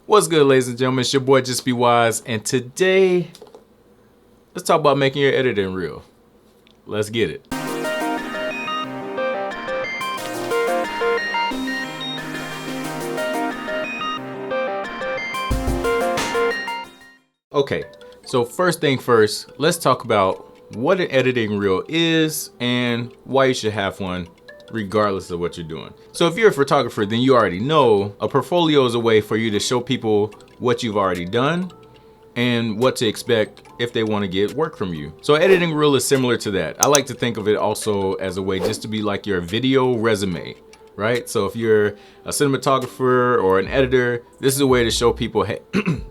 What's good, ladies and gentlemen? It's your boy Just Be Wise, and today let's talk about making your editing real. Let's get it. Okay, so first thing first, let's talk about what an editing reel is and why you should have one regardless of what you're doing. So if you're a photographer, then you already know a portfolio is a way for you to show people what you've already done and what to expect if they want to get work from you. So editing reel is similar to that. I like to think of it also as a way just to be like your video resume, right? So if you're a cinematographer or an editor, this is a way to show people, hey,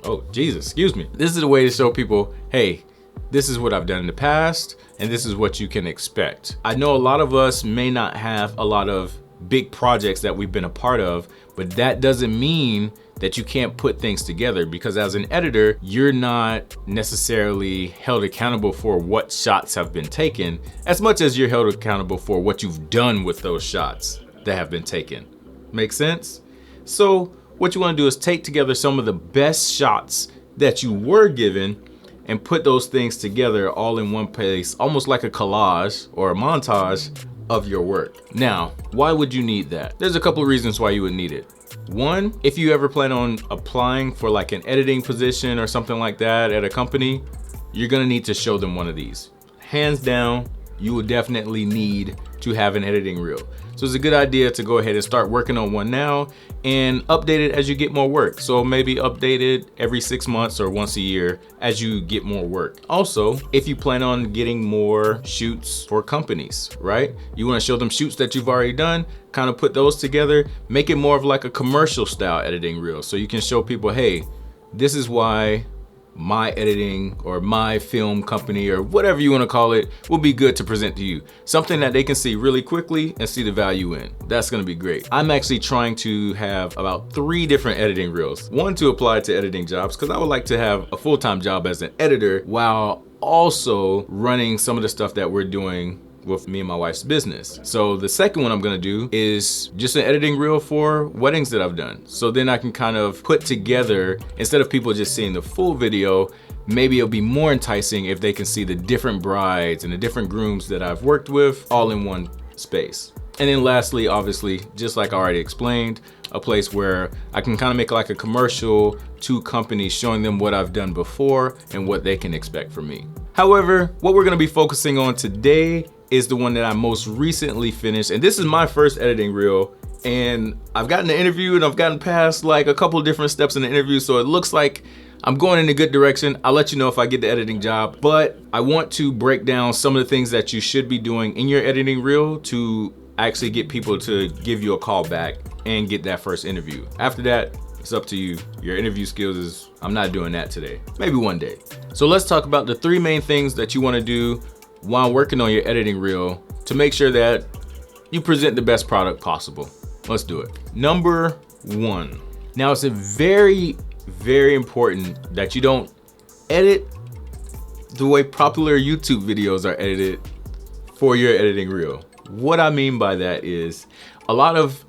oh Jesus, excuse me. This is a way to show people, hey, this is what I've done in the past, and this is what you can expect. I know a lot of us may not have a lot of big projects that we've been a part of, but that doesn't mean that you can't put things together, because as an editor, you're not necessarily held accountable for what shots have been taken as much as you're held accountable for what you've done with those shots that have been taken. Make sense? So what you want to do is take together some of the best shots that you were given and put those things together all in one place, almost like a collage or a montage of your work. Now, why would you need that? There's a couple of reasons why you would need it. One, if you ever plan on applying for like an editing position or something like that at a company, you're gonna need to show them one of these. Hands down, you will definitely need to have an editing reel. So it's a good idea to go ahead and start working on one now and update it as you get more work. So maybe update it every 6 months or once a year as you get more work. Also, if you plan on getting more shoots for companies, right? You wanna show them shoots that you've already done, kind of put those together, make it more of like a commercial style editing reel. So you can show people, hey, this is why my editing or my film company or whatever you want to call it will be good to present to you. Something that they can see really quickly and see the value in. That's going to be great. I'm actually trying to have about 3 different editing reels. One to apply to editing jobs, because I would like to have a full-time job as an editor while also running some of the stuff that we're doing with me and my wife's business. So the second one I'm gonna do is just an editing reel for weddings that I've done. So then I can kind of put together, instead of people just seeing the full video, maybe it'll be more enticing if they can see the different brides and the different grooms that I've worked with all in one space. And then lastly, obviously, just like I already explained, a place where I can kind of make like a commercial to companies showing them what I've done before and what they can expect from me. However, what we're gonna be focusing on today is the one that I most recently finished. And this is my first editing reel. And I've gotten the interview and I've gotten past like a couple of different steps in the interview. So it looks like I'm going in a good direction. I'll let you know if I get the editing job, but I want to break down some of the things that you should be doing in your editing reel to actually get people to give you a call back and get that first interview. After that, it's up to you. Your interview skills is, I'm not doing that today. Maybe one day. So let's talk about the 3 main things that you want to do while working on your editing reel to make sure that you present the best product possible. Let's do it. Number 1. Now it's very important that you don't edit the way popular YouTube videos are edited for your editing reel. What I mean by that is a lot of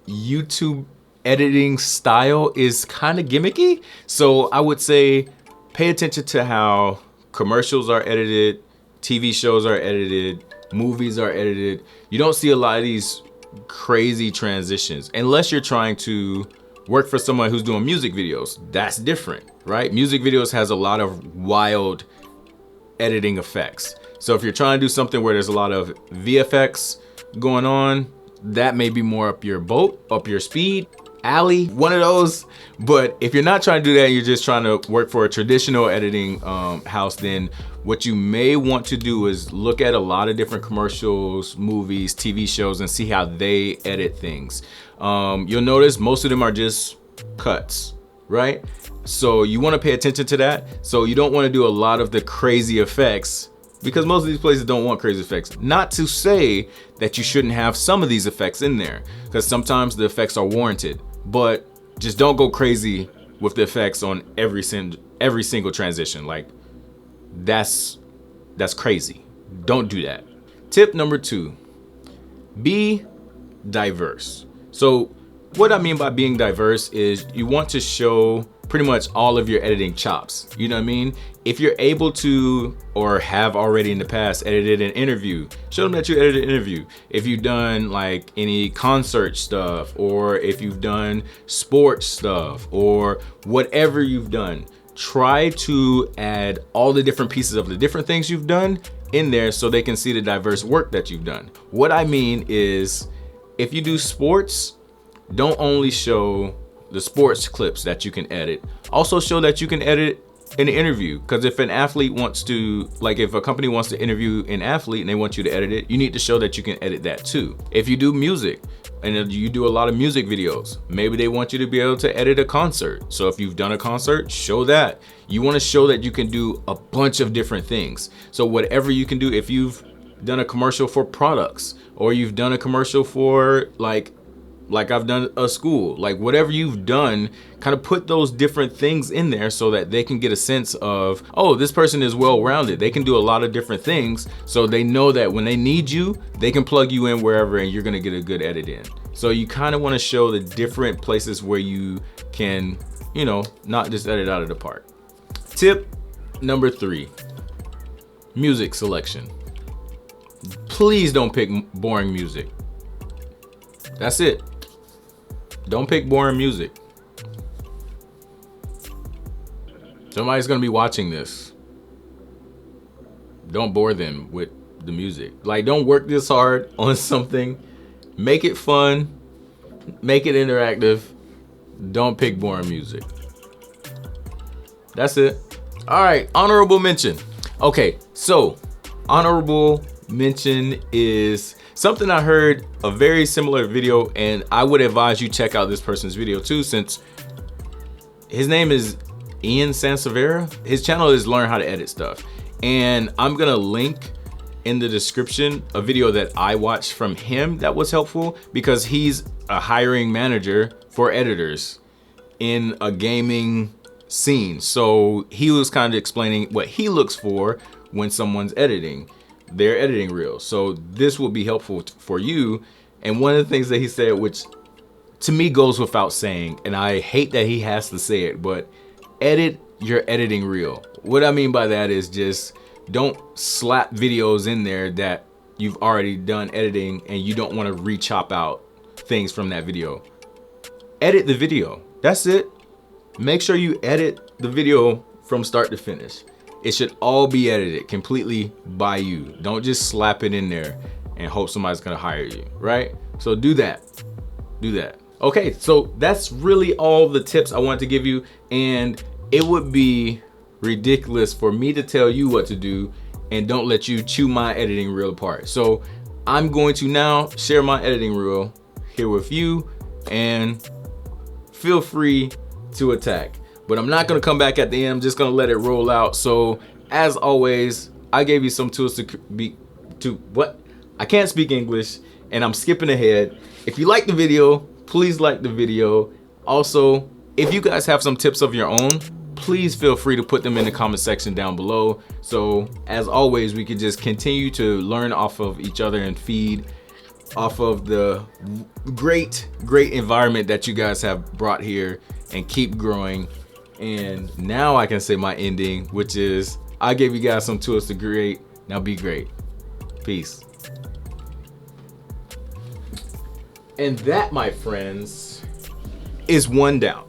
YouTube editing style is kind of gimmicky. So I would say pay attention to how commercials are edited, TV shows are edited, movies are edited. You don't see a lot of these crazy transitions unless you're trying to work for someone who's doing music videos. That's different, right? Music videos has a lot of wild editing effects. So if you're trying to do something where there's a lot of VFX going on, that may be more up your boat, up your speed. Alley, one of those. But if you're not trying to do that, you're just trying to work for a traditional editing house, then what you may want to do is look at a lot of different commercials, movies, TV shows, and see how they edit things. You'll notice most of them are just cuts, right? So you want to pay attention to that. So you don't want to do a lot of the crazy effects, because most of these places don't want crazy effects. Not to say that you shouldn't have some of these effects in there, because sometimes the effects are warranted, but just don't go crazy with the effects on every single transition. Like that's crazy. Don't do that. Tip number 2, be diverse. So What I mean by being diverse is you want to show pretty much all of your editing chops. You know what I mean? If you're able to, or have already in the past edited an interview, show them that you edited an interview. If you've done like any concert stuff, or if you've done sports stuff, or whatever you've done, try to add all the different pieces of the different things you've done in there so they can see the diverse work that you've done. What I mean is, if you do sports, don't only show the sports clips that you can edit, also show that you can edit an interview. Because if an athlete wants to, like if a company wants to interview an athlete and they want you to edit it, you need to show that you can edit that too. If you do music and you do a lot of music videos, maybe they want you to be able to edit a concert. So if you've done a concert, show that. You want to show that you can do a bunch of different things. So whatever you can do, if you've done a commercial for products, or you've done a commercial for like I've done a school, like whatever you've done, kind of put those different things in there so that they can get a sense of, oh, this person is well-rounded. They can do a lot of different things. So they know that when they need you, they can plug you in wherever and you're gonna get a good edit in. So you kind of want to show the different places where you can, you know, not just edit out of the park. Tip number 3, music selection. Please don't pick boring music. That's it. Don't pick boring music. Somebody's gonna be watching this. Don't bore them with the music. Like, don't work this hard on something. Make it fun. Make it interactive. Don't pick boring music. That's it. All right, honorable mention. Okay, so honorable mention is something I heard a very similar video, and I would advise you check out this person's video too, since his name is Ian Sansevera. His channel is Learn How to Edit Stuff. And I'm gonna link in the description a video that I watched from him that was helpful, because he's a hiring manager for editors in a gaming scene. So he was kind of explaining what he looks for when someone's editing their editing reel. So this will be helpful for you. And one of the things that he said, which to me goes without saying, and I hate that he has to say it, but edit your editing reel. What I mean by that is just don't slap videos in there that you've already done editing and you don't want to re-chop out things from that video. Edit the video. That's it. Make sure you edit the video from start to finish. It should all be edited completely by you. Don't just slap it in there and hope somebody's gonna hire you, right? So do that. Do that. Okay, so that's really all the tips I wanted to give you, and it would be ridiculous for me to tell you what to do and don't let you chew my editing reel apart. So I'm going to now share my editing reel here with you, and feel free to attack. But I'm not gonna come back at the end. I'm just gonna let it roll out. So as always, I gave you some tools I can't speak English and I'm skipping ahead. If you like the video, please like the video. Also, if you guys have some tips of your own, please feel free to put them in the comment section down below. So as always, we could just continue to learn off of each other and feed off of the great environment that you guys have brought here, and keep growing. And now I can say my ending, which is I gave you guys some tools to create. Now be great. Peace. And that, my friends, is one down.